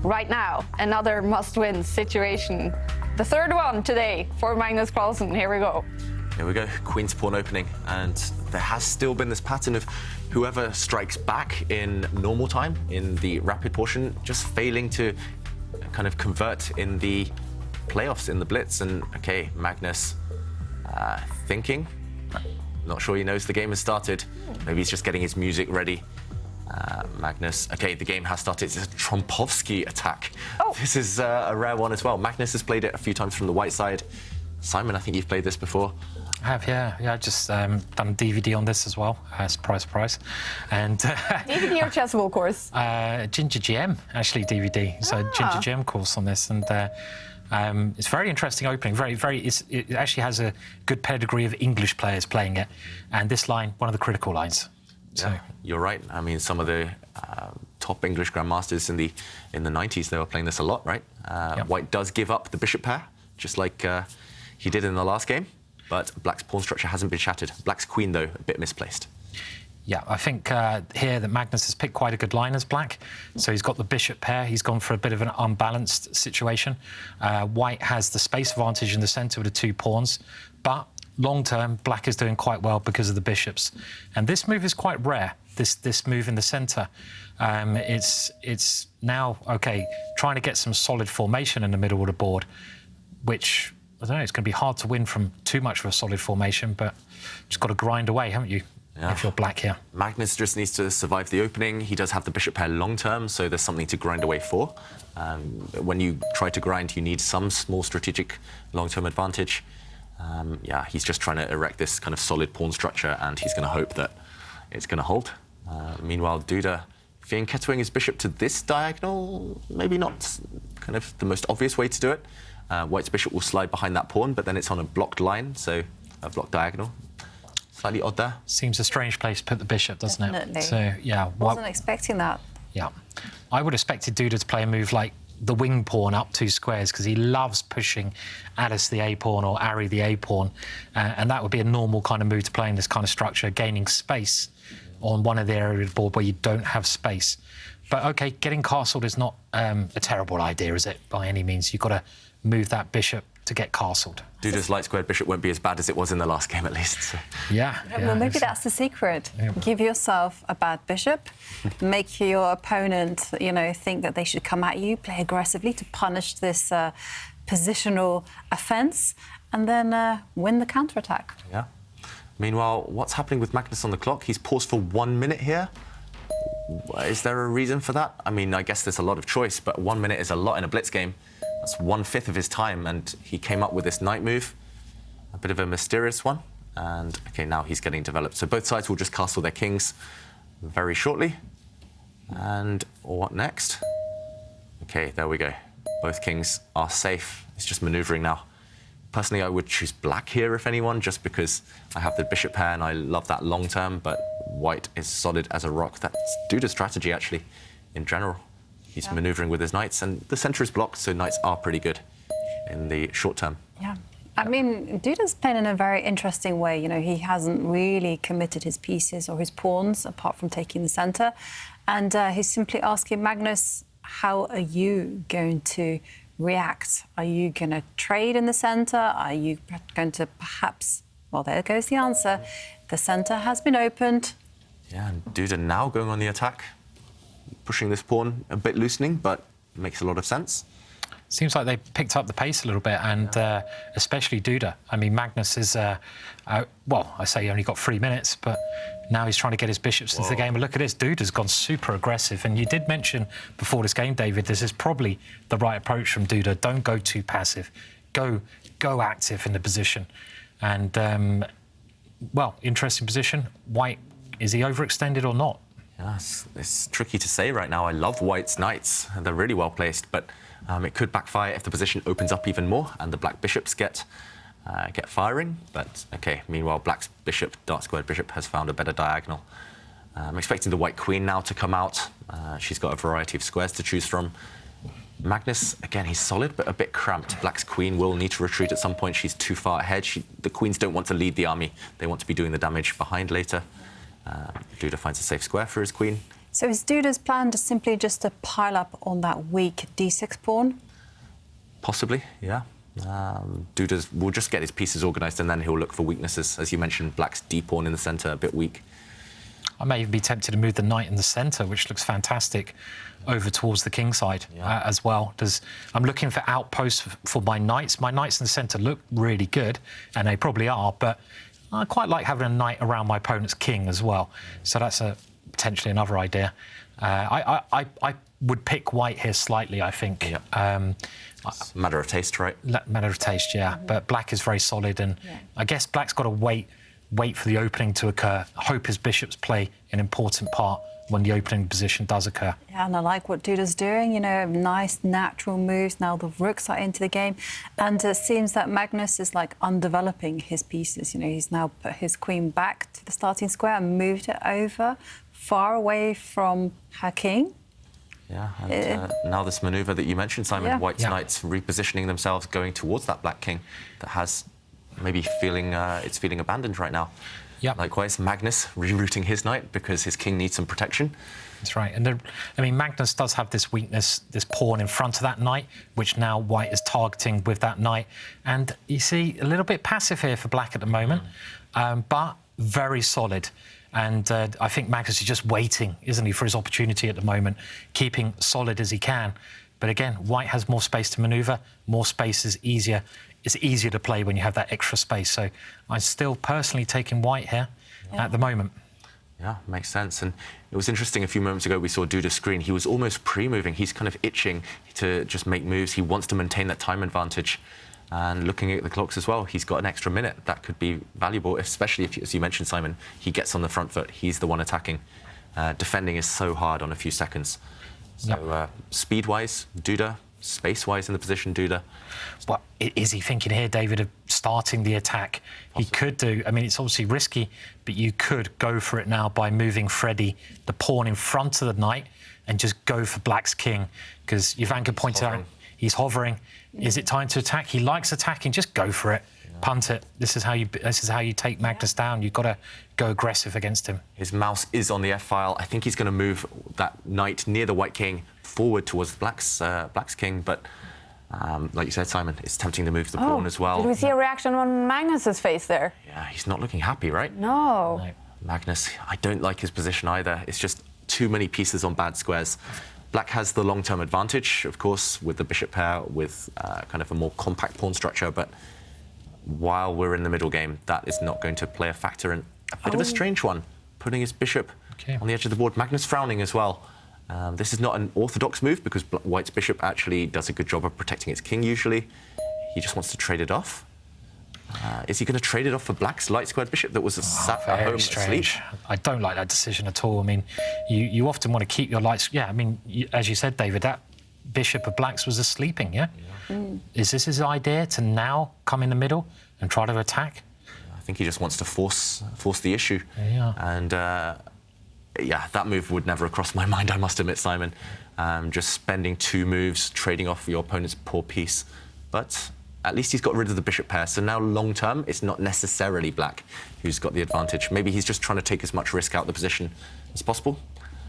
right now. Another must-win situation. The third one today for Magnus Carlsen. Here we go. Here we go, Queen's pawn opening, and there has still been this pattern of whoever strikes back in normal time, in the rapid portion, just failing to kind of convert in the playoffs, in the Blitz. And okay, Magnus thinking, not sure he knows the game has started. Maybe he's just getting his music ready. Magnus, okay, the game has started. It's a Trompovsky attack. Oh. This is a rare one as well. Magnus has played it a few times from the white side. Simon, I think you've played this before. I have, yeah. I just done a DVD on this as well. Surprise. And DVD or Chessable course? Ginger GM, actually, DVD. So Ginger GM course on this, and it's very interesting opening. It actually has a good pedigree of English players playing it, and this line, one of the critical lines. So yeah, you're right. I mean, some of the top English grandmasters in the 90s, they were playing this a lot, right? Yep. White does give up the bishop pair, just like he did in the last game. But Black's pawn structure hasn't been shattered. Black's queen, though, a bit misplaced. Yeah, I think here that Magnus has picked quite a good line as Black. So he's got the bishop pair. He's gone for a bit of an unbalanced situation. White has the space advantage in the centre with the 2 pawns. But long-term, Black is doing quite well because of the bishops. And this move is quite rare, this move in the centre. It's now, OK, trying to get some solid formation in the middle of the board, which, I don't know, it's going to be hard to win from too much of a solid formation, but just got to grind away, haven't you, if you're Black here. Magnus just needs to survive the opening. He does have the bishop pair long-term, so there's something to grind away for. When you try to grind, you need some small strategic long-term advantage. Yeah, he's just trying to erect this kind of solid pawn structure, and he's going to hope that it's going to hold. Meanwhile, Duda fianchettoing his bishop to this diagonal, maybe not kind of the most obvious way to do it. White's bishop will slide behind that pawn, but then it's on a blocked line, so a blocked diagonal. Slightly odd there. Seems a strange place to put the bishop, doesn't Definitely. it? So, yeah. Wasn't expecting that. Yeah. I would have expected Duda to play a move like the wing pawn up 2 squares, because he loves pushing Alice the A-pawn or Ari the A-pawn, and that would be a normal kind of move to play in this kind of structure, gaining space on one of the areas of the board where you don't have space. But, OK, getting castled is not a terrible idea, is it, by any means? You've got to move that bishop to get castled. Duda's light squared bishop won't be as bad as it was in the last game, at least. So. Yeah. Well, maybe that's the secret. Yeah. Give yourself a bad bishop, make your opponent, you know, think that they should come at you, play aggressively to punish this positional offence, and then win the counterattack. Yeah. Meanwhile, what's happening with Magnus on the clock? He's paused for 1 minute here. Is there a reason for that? I mean, I guess there's a lot of choice, but 1 minute is a lot in a Blitz game. That's 1/5 of his time, and he came up with this knight move, a bit of a mysterious one. And OK, now he's getting developed. So both sides will just castle their kings very shortly. And what next? OK, there we go. Both kings are safe. It's just maneuvering now. Personally, I would choose Black here, if anyone, just because I have the bishop pair and I love that long term, but White is solid as a rock. That's Duda's strategy, actually, in general. He's maneuvering with his knights, and the centre is blocked, so knights are pretty good in the short term. Yeah. I mean, Duda's playing in a very interesting way. You know, he hasn't really committed his pieces or his pawns, apart from taking the centre. And he's simply asking Magnus, how are you going to react? Are you going to trade in the centre? Are you going to perhaps... Well, there goes the answer. The centre has been opened. Yeah, and Duda now going on the attack. Pushing this pawn, a bit loosening, but makes a lot of sense. Seems like they picked up the pace a little bit, and especially Duda. I mean, Magnus is, well, I say he only got 3 minutes, but now he's trying to get his bishops into the game. And look at this, Duda's gone super aggressive. And you did mention before this game, David, this is probably the right approach from Duda. Don't go too passive. Go active in the position. And, well, interesting position. White, is he overextended or not? Yeah, it's tricky to say right now. I love White's knights. They're really well placed, but it could backfire if the position opens up even more and the Black bishops get firing. But OK, meanwhile, Black's bishop, dark squared bishop, has found a better diagonal. I'm expecting the White queen now to come out. She's got a variety of squares to choose from. Magnus, again, he's solid, but a bit cramped. Black's queen will need to retreat at some point. She's too far ahead. The queens don't want to lead the army. They want to be doing the damage behind later. Duda finds a safe square for his queen. So is Duda's plan simply just to pile up on that weak d6 pawn? Possibly, yeah. Duda will just get his pieces organised and then he'll look for weaknesses. As you mentioned, black's d-pawn in the centre, a bit weak. I may even be tempted to move the knight in the centre, which looks fantastic, over towards the king side as well. I'm looking for outposts for my knights. My knights in the centre look really good, and they probably are, but I quite like having a knight around my opponent's king as well. So that's potentially another idea. I would pick white here slightly, I think. Yep. It's a matter of taste, right? Matter of taste, yeah. But black is very solid, and I guess black's got to wait for the opening to occur. Hope his bishops play an important part when the opening position does occur. Yeah, and I like what Duda's doing, you know, nice natural moves. Now the rooks are into the game, and it seems that Magnus is like undeveloping his pieces. You know, he's now put his queen back to the starting square and moved it over far away from her king. Yeah, and now this manoeuvre that you mentioned, Simon, white's knights repositioning themselves, going towards that black king that has maybe feeling abandoned right now. Yeah. Likewise, Magnus rerouting his knight because his king needs some protection. That's right. And I mean, Magnus does have this weakness, this pawn in front of that knight, which now white is targeting with that knight. And you see a little bit passive here for black at the moment, but very solid. And I think Magnus is just waiting, isn't he, for his opportunity at the moment, keeping solid as he can. But again, white has more space to manoeuvre, more space is easier. It's easier to play when you have that extra space. So I'm still personally taking white here at the moment. Yeah, makes sense. And it was interesting, a few moments ago we saw Duda's screen. He was almost pre-moving. He's kind of itching to just make moves. He wants to maintain that time advantage. And looking at the clocks as well, he's got an extra minute. That could be valuable, especially if, as you mentioned, Simon, he gets on the front foot. He's the one attacking. Defending is so hard on a few seconds. So speed-wise, Duda. Space-wise in the position, Duda. Well, is he thinking here, David, of starting the attack? Possibly. He could do. I mean, it's obviously risky, but you could go for it now by moving Freddie, the pawn in front of the knight, and just go for black's king. Because Ivanka pointed out he's hovering. Is it time to attack? He likes attacking. Just go for it. Punt it. This is how you take Magnus down. You've got to go aggressive against him. His mouse is on the F-file. I think he's going to move that knight near the white king forward towards black's king, but like you said, Simon, it's tempting to move the pawn as well. Did we see a reaction on Magnus's face there? Yeah, he's not looking happy, right? No. Magnus, I don't like his position either. It's just too many pieces on bad squares. Black has the long-term advantage, of course, with the bishop pair, with kind of a more compact pawn structure, but while we're in the middle game, that is not going to play a factor in a bit of a strange one, putting his bishop on the edge of the board. Magnus frowning as well. This is not an orthodox move because white's bishop actually does a good job of protecting its king usually. He just wants to trade it off. Is he going to trade it off for black's light-squared bishop that was sat at home asleep? I don't like that decision at all. I mean, you often want to keep your lights... Yeah, I mean, as you said, David, that bishop of black's was sleeping, yeah? Is this his idea to now come in the middle and try to attack? I think he just wants to force the issue. And, yeah, that move would never have crossed my mind, I must admit, Simon. Just spending 2 moves, trading off your opponent's poor piece. But at least he's got rid of the bishop pair, so now long-term, it's not necessarily black who's got the advantage. Maybe he's just trying to take as much risk out of the position as possible.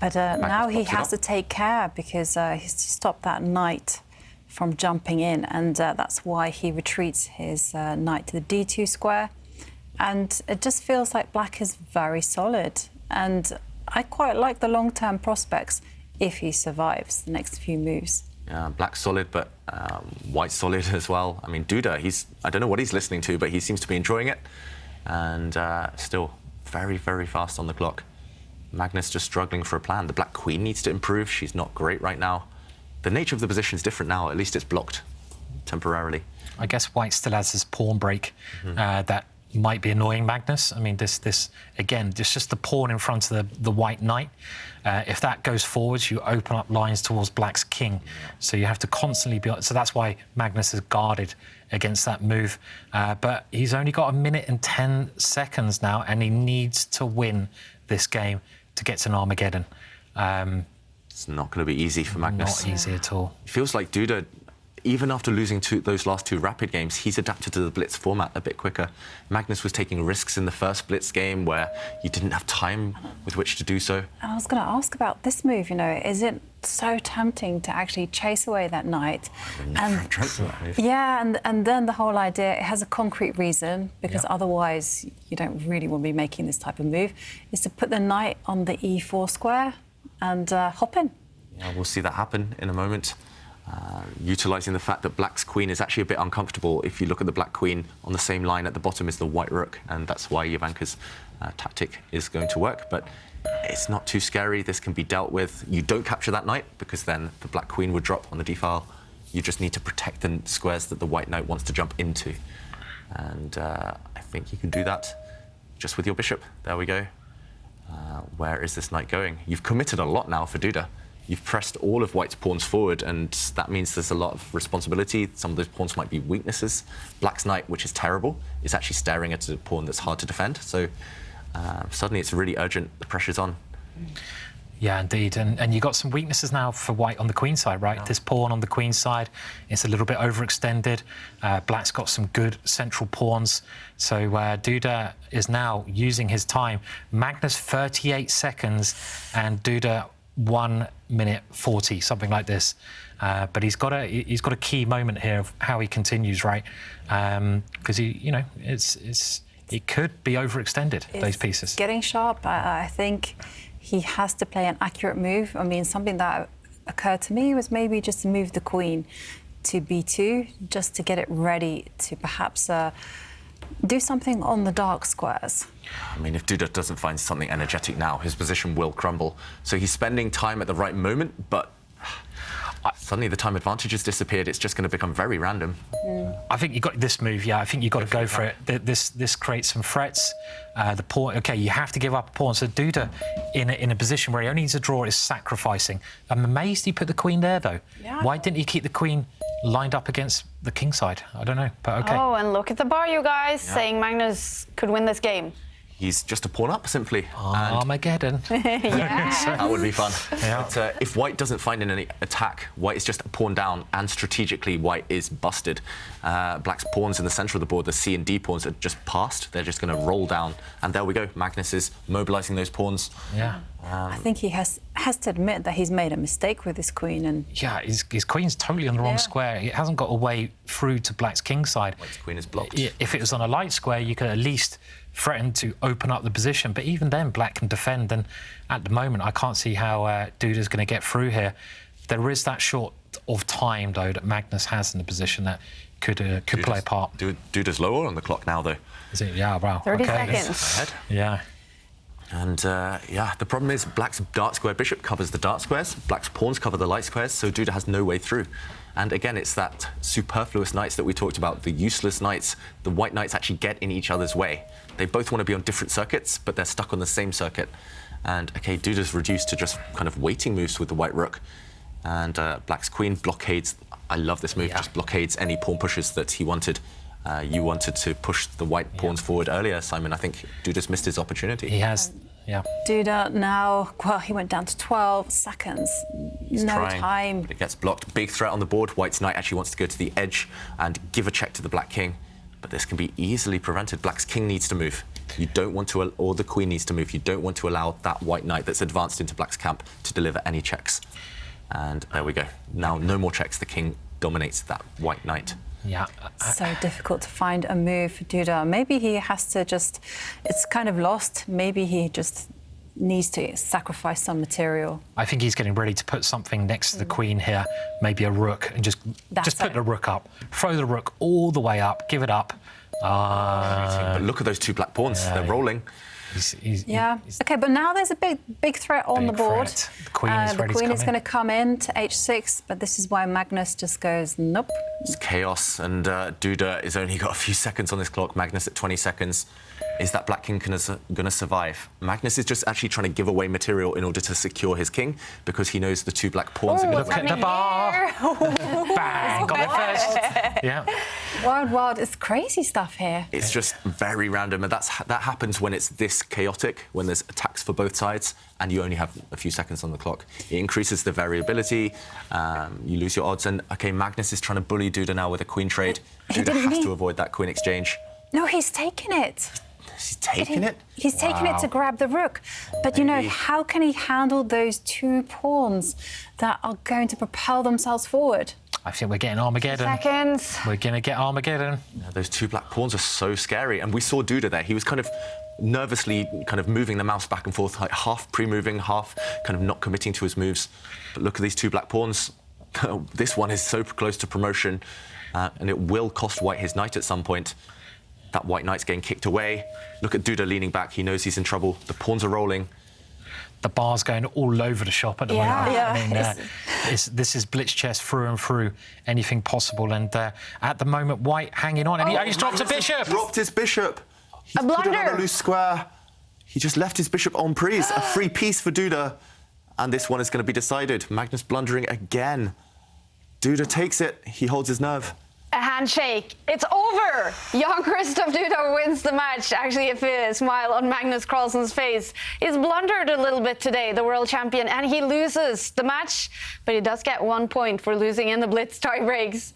But now he has to take care because he's to stop that knight from jumping in, and that's why he retreats his knight to the d2 square. And it just feels like black is very solid. And I quite like the long-term prospects if he survives the next few moves. Yeah, black's solid, but white's solid as well. I mean, Duda, I don't know what he's listening to, but he seems to be enjoying it. And still very, very fast on the clock. Magnus just struggling for a plan. The black queen needs to improve. She's not great right now. The nature of the position is different now. At least it's blocked temporarily. I guess white still has this pawn break that might be annoying Magnus. I mean, this again, just the pawn in front of the white knight. If that goes forwards, you open up lines towards black's king. So you have to constantly be... So that's why Magnus is guarded against that move. But he's only got 1 minute and 10 seconds now, and he needs to win this game to get to an Armageddon. It's not going to be easy for Magnus. Not easy at all. It feels like Duda even after losing those last 2 rapid games, he's adapted to the Blitz format a bit quicker. Magnus was taking risks in the first Blitz game where you didn't have time with which to do so. And I was going to ask about this move, you know, is it so tempting to actually chase away that knight? Yeah, and then the whole idea, it has a concrete reason, because otherwise you don't really want to be making this type of move, is to put the knight on the e4 square and hop in. Yeah, we'll see that happen in a moment. Utilising the fact that black's queen is actually a bit uncomfortable. If you look at the black queen, on the same line at the bottom is the white rook, and that's why Jovanka's tactic is going to work. But it's not too scary. This can be dealt with. You don't capture that knight, because then the black queen would drop on the d-file. You just need to protect the squares that the white knight wants to jump into. And I think you can do that just with your bishop. There we go. Where is this knight going? You've committed a lot now for Duda. You've pressed all of white's pawns forward, and that means there's a lot of responsibility. Some of those pawns might be weaknesses. Black's knight, which is terrible, is actually staring at a pawn that's hard to defend. So suddenly it's really urgent. The pressure's on. Yeah, indeed. And you got some weaknesses now for white on the queen side, right? Yeah. This pawn on the queen side, it's a little bit overextended. Black's got some good central pawns. So Duda is now using his time. Magnus 38 seconds and Duda 1 minute 40, something like this. But he's got a key moment here of how he continues, right? Because it could be overextended, those pieces. Getting sharp. I think he has to play an accurate move. I mean, something that occurred to me was maybe just to move the queen to b2, just to get it ready to perhaps do something on the dark squares. I mean, if Duda doesn't find something energetic now, his position will crumble. So he's spending time at the right moment, but suddenly the time advantage has disappeared. It's just going to become very random. I think you got this move. Yeah, I think you got to go for it. This creates some threats. The pawn. Okay, you have to give up a pawn. So Duda, in a position where he only needs to draw, is sacrificing. I'm amazed he put the queen there, though. Yeah. Why didn't he keep the queen lined up against the king side? I don't know, but okay. Oh, and look at the bar, you guys, saying Magnus could win this game. He's just a pawn up, simply. Armageddon. That would be fun. Yeah. But if white doesn't find any attack, white is just a pawn down, and strategically white is busted. Black's pawns in the centre of the board, the C and D pawns, are just passed. They're just going to roll down. And there we go. Magnus is mobilising those pawns. Yeah. I think he has to admit that he's made a mistake with his queen. And yeah, his queen's totally on the wrong square. It hasn't got a way through to black's king side. White's queen is blocked. If it was on a light square, you could at least threaten to open up the position. But even then, black can defend. And at the moment, I can't see how Duda's going to get through here. There is that short of time, though, that Magnus has in the position that could play a part. Duda's lower on the clock now, though. Is it? Yeah, wow. 30 okay. seconds. Yeah. And the problem is black's dark square bishop covers the dark squares, black's pawns cover the light squares, so Duda has no way through. And again, it's that superfluous knights that we talked about, the useless knights. The white knights actually get in each other's way. They both want to be on different circuits, but they're stuck on the same circuit. And okay, Duda's reduced to just kind of waiting moves with the white rook. And black's queen blockades. I love this move, just blockades any pawn pushes that he wanted. You wanted to push the white pawns forward earlier, Simon. I think Duda's missed his opportunity. He has, yeah. Duda now, well, he went down to 12 seconds. He's no trying, time. but it gets blocked. Big threat on the board. White's knight actually wants to go to the edge and give a check to the black king. But this can be easily prevented. Black's king needs to move. You don't want to, or the queen needs to move. You don't want to allow that white knight that's advanced into black's camp to deliver any checks. And there we go. Now, no more checks. The king dominates that white knight. Yeah. So difficult to find a move for Duda. Maybe he has to just, it's kind of lost. Maybe he just needs to sacrifice some material. I think he's getting ready to put something next to the queen here, maybe a rook, and just put the rook up. Throw the rook all the way up, give it up. But look at those two black pawns. They're rolling. Okay, but now there's a big threat on the board. The queen is ready to come in. The queen is going to come in to h6, but this is why Magnus just goes, nope. It's chaos, and Duda has only got a few seconds on this clock. Magnus at 20 seconds. Is that black king going to survive? Magnus is just actually trying to give away material in order to secure his king because he knows the 2 black pawns are going Look at the bar. Bang, got it first. Yeah. Wild. It's crazy stuff here. It's just very random, and that happens when it's this chaotic, when there's attacks for both sides, and you only have a few seconds on the clock. It increases the variability, you lose your odds, and OK, Magnus is trying to bully Duda now with a queen trade. Duda has to avoid that queen exchange. No, he's taken it. He's taking it? He's taken it to grab the rook. But, you know, how can he handle those 2 pawns that are going to propel themselves forward? I think we're getting Armageddon. Seconds. We're going to get Armageddon. Yeah, those 2 black pawns are so scary. And we saw Duda there. He was kind of nervously kind of moving the mouse back and forth, like half pre-moving, half kind of not committing to his moves. But look at these 2 black pawns. This one is so close to promotion, and it will cost White his knight at some point. That White knight's getting kicked away. Look at Duda leaning back. He knows he's in trouble. The pawns are rolling. The bar's going all over the shop at the moment. Yeah. I mean, this is Blitz chess through and through, anything possible. And at the moment, White hanging on. And he's dropped a bishop. Dropped his bishop. He's A blunder. put another loose square. He just left his bishop en prise. A free piece for Duda. And this one is going to be decided. Magnus blundering again. Duda takes it. He holds his nerve. A handshake. It's over. Young Christoph Duda wins the match. Actually, a smile on Magnus Carlsen's face. He's blundered a little bit today, the world champion, and he loses the match. But he does get 1 point for losing in the Blitz tie breaks.